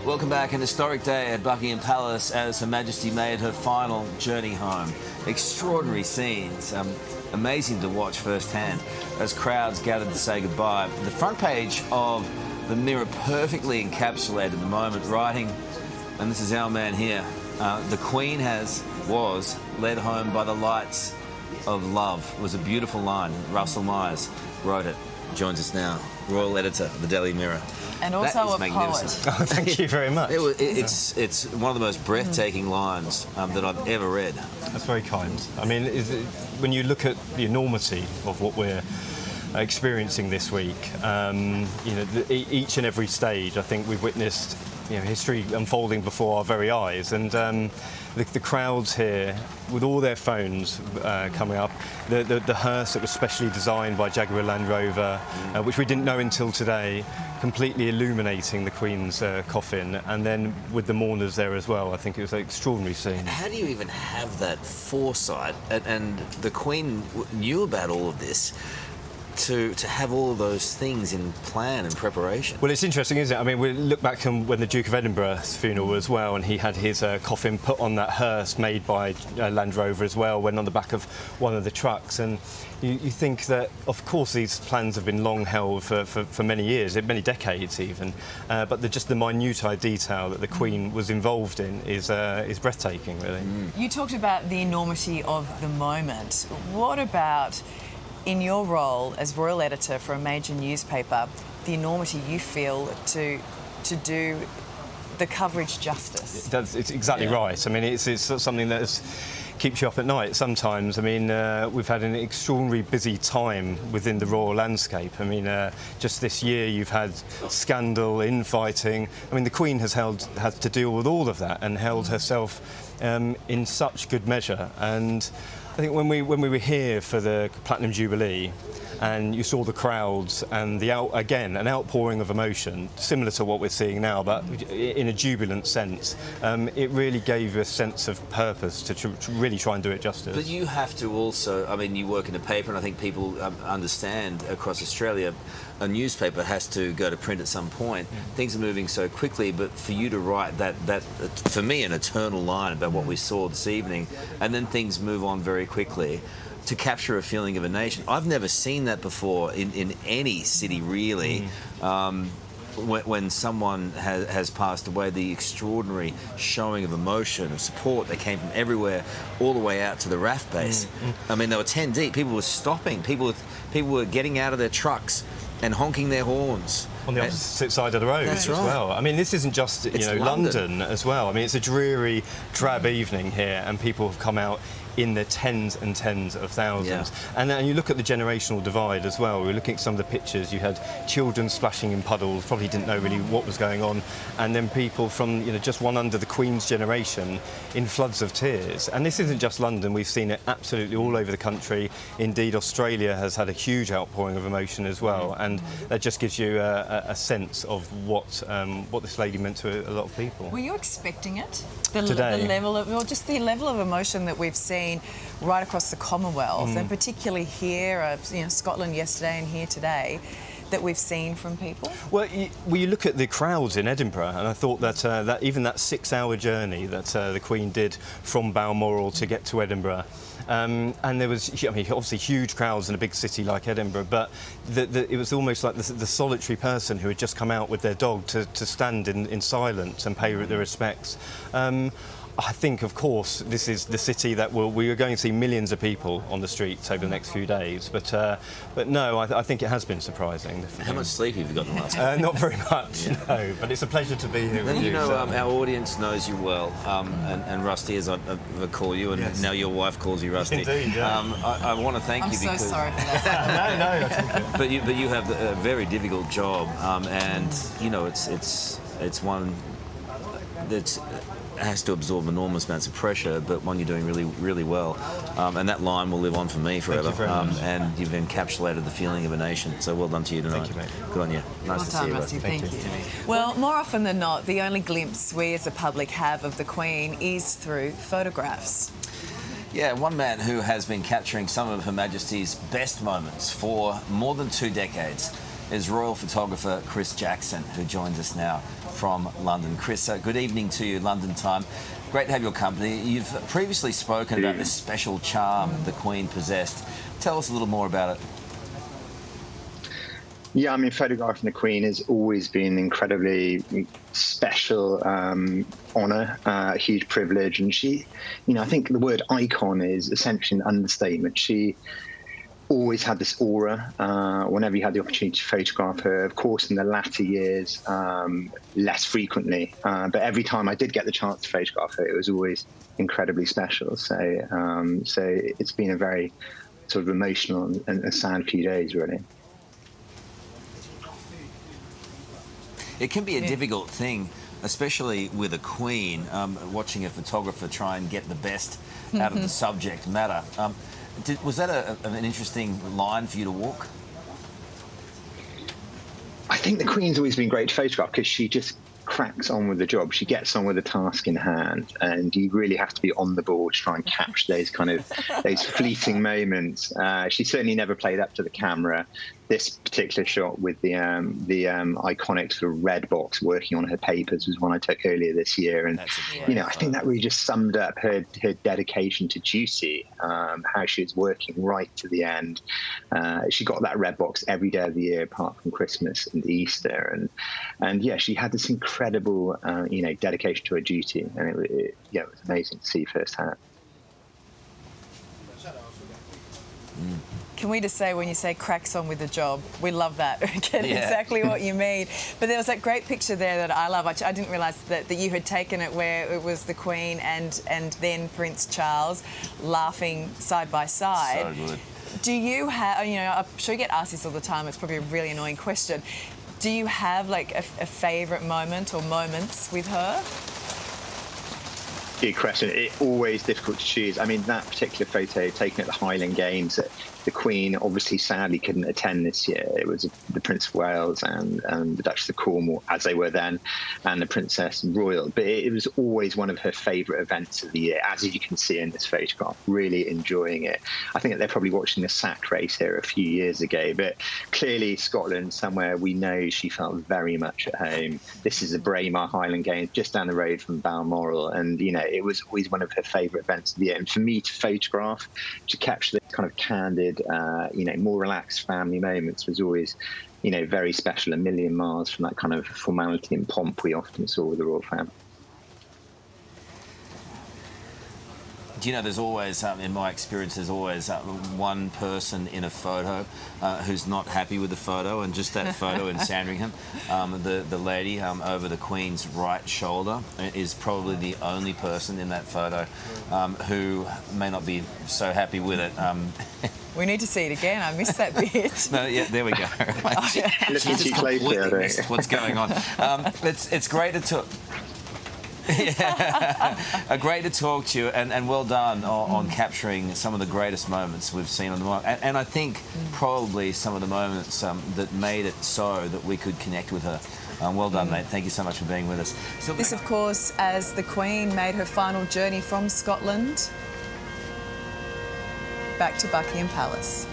Welcome back. An historic day at Buckingham Palace as Her Majesty made her final journey home. Extraordinary scenes, amazing to watch firsthand as crowds gathered to say goodbye. The front page of the Mirror perfectly encapsulated the moment, writing, and this is our man here, the Queen was led home by the lights of love. Was a beautiful line. Russell Myers wrote it. Joins us now, Royal Editor of the Daily Mirror. And also a poet. Oh, thank you very much. It's one of the most breathtaking lines that I've ever read. That's very kind. I mean, when you look at the enormity of what we're experiencing this week, each and every stage, I think we've witnessed history unfolding before our very eyes, and the crowds here with all their phones coming up, the hearse that was specially designed by Jaguar Land Rover, which we didn't know until today, completely illuminating the Queen's coffin, and then with the mourners there as well. I think it was an extraordinary scene. How do you even have that foresight, and the Queen knew about all of this, to have all of those things in plan and preparation? Well, it's interesting, isn't it? I mean, we look back on when the Duke of Edinburgh's funeral as well, and he had his coffin put on that hearse made by Land Rover as well, went on the back of one of the trucks, and you think that, of course, these plans have been long held for many years, many decades even, but just the minutiae detail that the Queen was involved in is breathtaking, really. You talked about the enormity of the moment. What about, in your role as Royal Editor for a major newspaper, the enormity you feel to do the coverage justice? It's exactly right. I mean, it's something that keeps you up at night sometimes. I mean, we've had an extraordinarily busy time within the royal landscape. I mean, just this year you've had scandal, infighting. I mean, the Queen has had to deal with all of that and held herself in such good measure. And I think when we were here for the Platinum Jubilee, and you saw the crowds and an outpouring of emotion, similar to what we're seeing now, but in a jubilant sense, it really gave a sense of purpose to really try and do it justice. But you have to also, I mean, you work in a paper, and I think people understand across Australia, a newspaper has to go to print at some point. Things are moving so quickly, but for you to write that for me, an eternal line about what we saw this evening, and then things move on very quickly, to capture a feeling of a nation. I've never seen that before in any city, really. When someone has passed away, the extraordinary showing of emotion, of support that came from everywhere, all the way out to the RAF base. I mean, they were 10 deep. People were stopping. People were getting out of their trucks and honking their horns. On the opposite side of the road as well. I mean, this isn't just London as well. I mean, it's a dreary, drab evening here, and people have come out in the tens and tens of thousands. And then you look at the generational divide as well. We were looking at some of the pictures. You had children splashing in puddles, probably didn't know really what was going on, and then people from just one under the Queen's generation in floods of tears. And this isn't just London. We've seen it absolutely all over the country. Indeed, Australia has had a huge outpouring of emotion as well, and that just gives you a sense of what this lady meant to a lot of people. Were you expecting it? Today? The level of emotion that we've seen right across the Commonwealth, and particularly here, Scotland yesterday and here today, that we've seen from people? Well, you look at the crowds in Edinburgh, and I thought that even that 6-hour journey that the Queen did from Balmoral to get to Edinburgh, and there was, obviously huge crowds in a big city like Edinburgh, but it was almost like the solitary person who had just come out with their dog to stand in silence and pay their respects. I think, of course, this is the city that we are going to see millions of people on the streets over the next few days. But no, I think it has been surprising. How much sleep have you got in the last week? Not very much, no. But it's a pleasure to be here with you. Our audience knows you well, and Rusty, as I call you, and now your wife calls you Rusty. Indeed, yeah. I want to thank you because... I'm so sorry for that. No, that's okay. But you have a very difficult job, and it's one that's has to absorb enormous amounts of pressure, but one you're doing really, really well. And that line will live on for me forever. Thank you very much. And you've encapsulated the feeling of a nation. So well done to you tonight. Thank you, mate. Good on you. Nice to see you. Rusty. Thank you. you. Well, more often than not, the only glimpse we as a public have of the Queen is through photographs. Yeah, one man who has been capturing some of Her Majesty's best moments for more than 2 decades is royal photographer Chris Jackson, who joins us now from London. Chris, good evening to you, London time. Great to have your company. You've previously spoken about this special charm the Queen possessed. Tell us a little more about it. Yeah, I mean, photographing the Queen has always been an incredibly special honour, a huge privilege. And she, I think the word icon is essentially an understatement. She always had this aura whenever you had the opportunity to photograph her. Of course, in the latter years, less frequently. But every time I did get the chance to photograph her, it was always incredibly special. So it's been a very sort of emotional and sad few days, really. It can be a difficult thing, especially with a Queen, watching a photographer try and get the best out of the subject matter. Was that an interesting line for you to walk? I think the Queen's always been great to photograph because she just cracks on with the job. She gets on with the task in hand, and you really have to be on the ball to try and capture those fleeting moments. She certainly never played up to the camera. This particular shot with the iconic sort of red box working on her papers was one I took earlier this year, and I think that really just summed up her dedication to duty, how she was working right to the end. She got that red box every day of the year apart from Christmas and Easter, and yeah, she had this incredible dedication to her duty, and it was amazing to see firsthand. Can we just say, when you say cracks on with the job, we love that. We get exactly what you mean. But there was that great picture there that I love. I didn't realise that you had taken it where it was the Queen and then Prince Charles laughing side by side. So good. Do you have, I'm sure you get asked this all the time, it's probably a really annoying question. Do you have like a favourite moment or moments with her? Good question. It's always difficult to choose. I mean, that particular photo taken at the Highland Games, the Queen obviously sadly couldn't attend this year. It was the Prince of Wales and the Duchess of Cornwall, as they were then, and the Princess Royal. But it was always one of her favourite events of the year, as you can see in this photograph, really enjoying it. I think that they're probably watching the sack race here a few years ago, but clearly Scotland, somewhere we know she felt very much at home. This is the Braemar Highland Games, just down the road from Balmoral, and, it was always one of her favourite events of the year. And for me to photograph, to capture this kind of candid, more relaxed family moments was always, very special, a million miles from that kind of formality and pomp we often saw with the royal family. Do you know, there's always, in my experience, there's always one person in a photo who's not happy with the photo, and just that photo in Sandringham, the lady over the Queen's right shoulder is probably the only person in that photo who may not be so happy with it. We need to see it again. I missed that bit. No, yeah, there we go. Listen too closely, I missed what's going on. It's great to talk. Great to talk to you, and well done on capturing some of the greatest moments we've seen on the market, and I think probably some of the moments that made it so that we could connect with her. Well done, mate. Thank you so much for being with us. This, of course, as the Queen made her final journey from Scotland back to Buckingham Palace.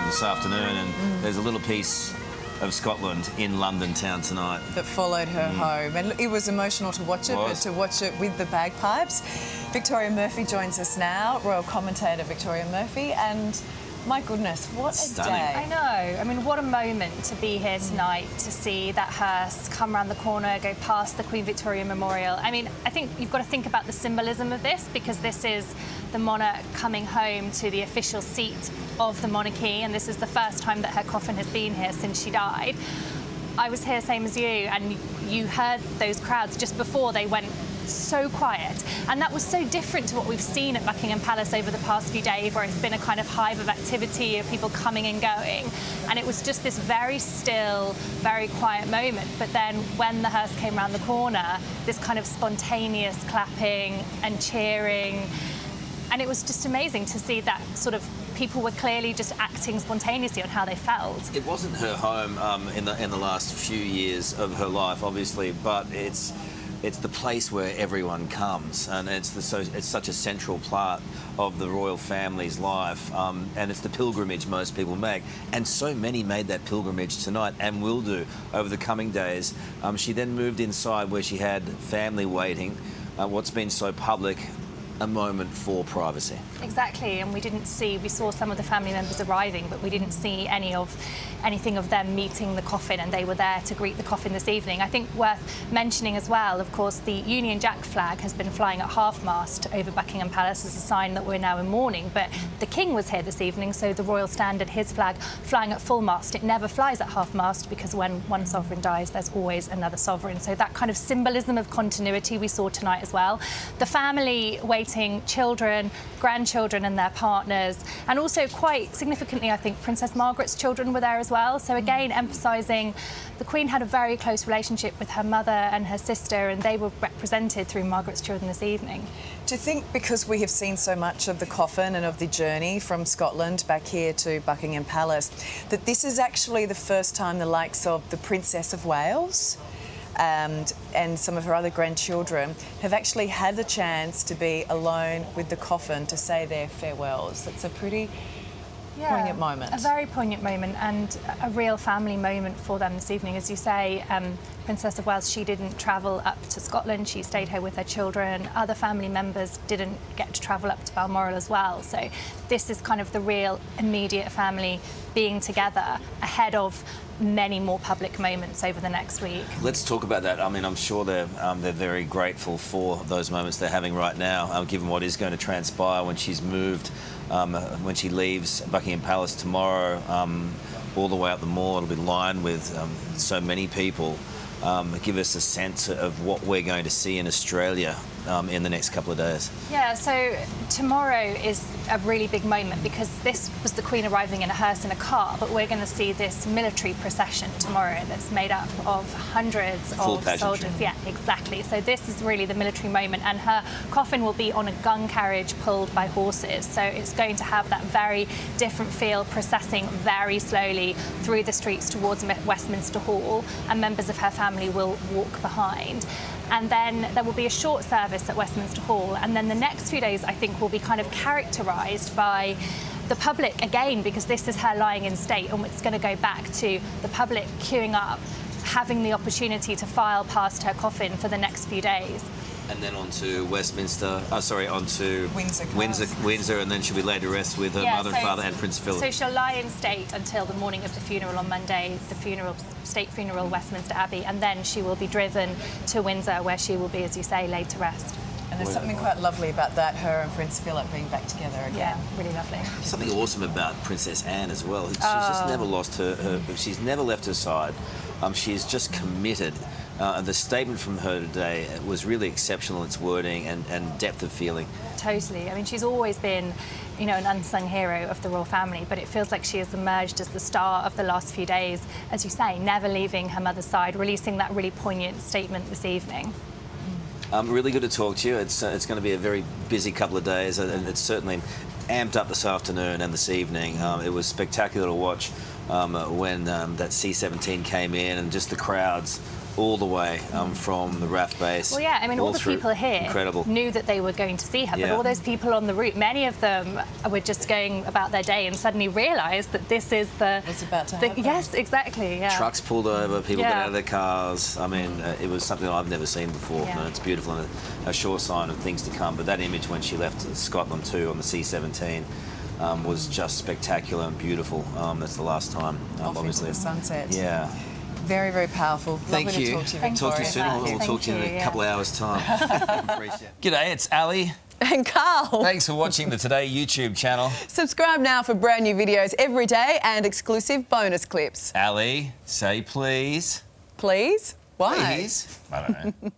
This afternoon, and there's a little piece of Scotland in London town tonight that followed her home, and it was emotional to watch it, but to watch it with the bagpipes. Victoria Murphy joins us now, royal commentator Victoria Murphy, and my goodness, what a day. I know. I mean, what a moment to be here tonight, to see that hearse come around the corner, go past the Queen Victoria Memorial. I mean, I think you've got to think about the symbolism of this, because this is the monarch coming home to the official seat of the monarchy, and this is the first time that her coffin has been here since she died. I was here, same as you, and you heard those crowds just before they went so quiet. And that was so different to what we've seen at Buckingham Palace over the past few days, where it's been a kind of hive of activity of people coming and going. And it was just this very still, very quiet moment. But then when the hearse came around the corner, this kind of spontaneous clapping and cheering. And it was just amazing to see that sort of people were clearly just acting spontaneously on how they felt. It wasn't her home in the last few years of her life, obviously, but it's the place where everyone comes, and it's such a central part of the royal family's life, and it's the pilgrimage most people make, and so many made that pilgrimage tonight and will do over the coming days. She then moved inside where she had family waiting, what's been so public, a moment for privacy. Exactly, and we saw some of the family members arriving, but we didn't see anything of them meeting the coffin, and they were there to greet the coffin this evening. I think worth mentioning as well, of course, the Union Jack flag has been flying at half-mast over Buckingham Palace as a sign that we're now in mourning, but the King was here this evening, so the Royal Standard, his flag, flying at full-mast. It never flies at half-mast because when one sovereign dies, there's always another sovereign. So that kind of symbolism of continuity we saw tonight as well. The family waiting, children, grandchildren and their partners, and also quite significantly, I think, Princess Margaret's children were there as well. So again, emphasising the Queen had a very close relationship with her mother and her sister, and they were represented through Margaret's children this evening. Do you think, because we have seen so much of the coffin and of the journey from Scotland back here to Buckingham Palace, that this is actually the first time the likes of the Princess of Wales and some of her other grandchildren have actually had the chance to be alone with the coffin to say their farewells? It's a pretty poignant moment. A very poignant moment, and a real family moment for them this evening. As you say, Princess of Wales, she didn't travel up to Scotland, she stayed here with her children. Other family members didn't get to travel up to Balmoral as well. So this is kind of the real immediate family being together ahead of many more public moments over the next week. Let's talk about that. I mean, I'm sure they're very grateful for those moments they're having right now, given what is going to transpire when she's moved, when she leaves Buckingham Palace tomorrow, all the way up the Mall. It'll be lined with so many people. Give us a sense of what we're going to see in Australia in the next couple of days. Yeah, so tomorrow is a really big moment because this was the Queen arriving in a hearse in a car, but we're going to see this military procession tomorrow that's made up of hundreds of soldiers. Yeah, exactly. So this is really the military moment, and her coffin will be on a gun carriage pulled by horses. So it's going to have that very different feel, processing very slowly through the streets towards Westminster Hall, and members of her family will walk behind. And then there will be a short service at Westminster Hall, and then the next few days, I think, will be kind of characterised by the public again, because this is her lying in state, and it's going to go back to the public queuing up, having the opportunity to file past her coffin for the next few days. And then on to Westminster, on to Windsor, and then she'll be laid to rest with her mother and father and Prince Philip. So she'll lie in state until the morning of the funeral on Monday, the state funeral, Westminster Abbey, and then she will be driven to Windsor, where she will be, as you say, laid to rest. And there's something quite lovely about that, her and Prince Philip being back together again. Yeah, really lovely. Something awesome about Princess Anne as well. She's just never lost her. She's never left her side. She's just committed. The statement from her today was really exceptional in its wording and depth of feeling. Totally. I mean, she's always been, an unsung hero of the royal family, but it feels like she has emerged as the star of the last few days, as you say, never leaving her mother's side, releasing that really poignant statement this evening. Really good to talk to you. It's going to be a very busy couple of days, and it's certainly amped up this afternoon and this evening. It was spectacular to watch when that C-17 came in, and just the crowds all the way from the RAF base. Well, yeah, I mean, all the people here knew that they were going to see her, but all those people on the route, many of them were just going about their day and suddenly realised that this is It's about to happen. Yes, exactly, yeah. Trucks pulled over, people got out of their cars. I mean, it was something I've never seen before. Yeah. It's beautiful and a sure sign of things to come. But that image when she left Scotland too on the C-17 was just spectacular and beautiful. That's the last time, obviously. Into the sunset. Yeah. Very, very powerful. Thank you. Lovely to talk to you, Victoria. Talk to you soon. We'll talk to you in a couple of hours' time. Appreciate it. G'day, it's Ali. And Karl. Thanks for watching the Today YouTube channel. Subscribe now for brand new videos every day and exclusive bonus clips. Ali, say please. Please? Why? Please? I don't know.